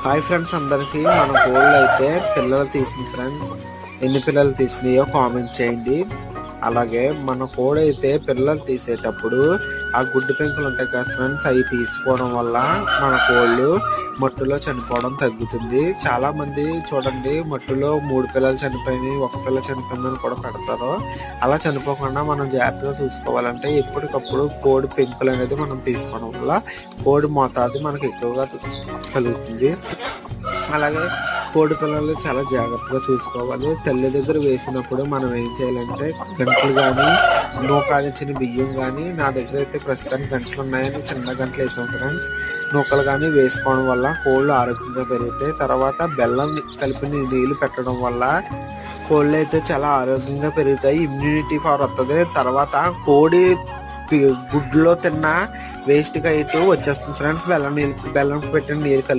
Hi friends, అందరికి మన కోళ్ళు అయితే పిల్లలు తీసింది ఫ్రెండ్స్. ఎన్ని పిల్లలు తీసినాయో కామెంట్ చేయండి. అలాగే మన కోడి అయితే పిల్లలు తీసేటప్పుడు ఆ గుడ్డు పెంకులు ఉంటాయి కదా ఫ్రెండ్స్, అవి తీసుకోవడం వల్ల మన కోళ్ళు మట్టిలో చనిపోవడం తగ్గుతుంది. చాలా మంది చూడండి, మట్టిలో 3 పిల్లలు చనిపోయినాయి, 1 పిల్ల చనిపోయిందని కూడా పెడతారు. అలా చనిపోకుండా మనం జాగ్రత్తగా చూసుకోవాలంటే ఎప్పటికప్పుడు కోడి పెంకులు అనేది మనం తీసుకోవడం వల్ల కోడి మోతాదు మనకు ఎక్కువగా కలుగుతుంది. అలాగే కోడి పిల్లలు చాలా జాగ్రత్తగా చూసుకోవాలి. తల్లి దగ్గర వేసినప్పుడు మనం ఏం చేయాలంటే గంటలు కానీ నూకాడించిన బియ్యం కానీ, నా దగ్గర అయితే ప్రస్తుతానికి గంటలు ఉన్నాయని చిన్న గంటలు వేసాం ఫ్రెండ్స్. నూకలు కానీ వేసుకోవడం వల్ల కోళ్ళు ఆరోగ్యంగా పెరుగుతాయి. తర్వాత బెల్లం కలిపిన నీళ్ళు పెట్టడం వల్ల కోళ్ళు అయితే చాలా ఆరోగ్యంగా పెరుగుతాయి, ఇమ్యూనిటీ పవర్ వస్తుంది. తర్వాత కోడి గుడ్లో తిన్న వేస్ట్ గా ఇటు వచ్చేస్తుంది ఫ్రెండ్స్. బెల్లం పెట్టిన నీళ్ళు కలిపి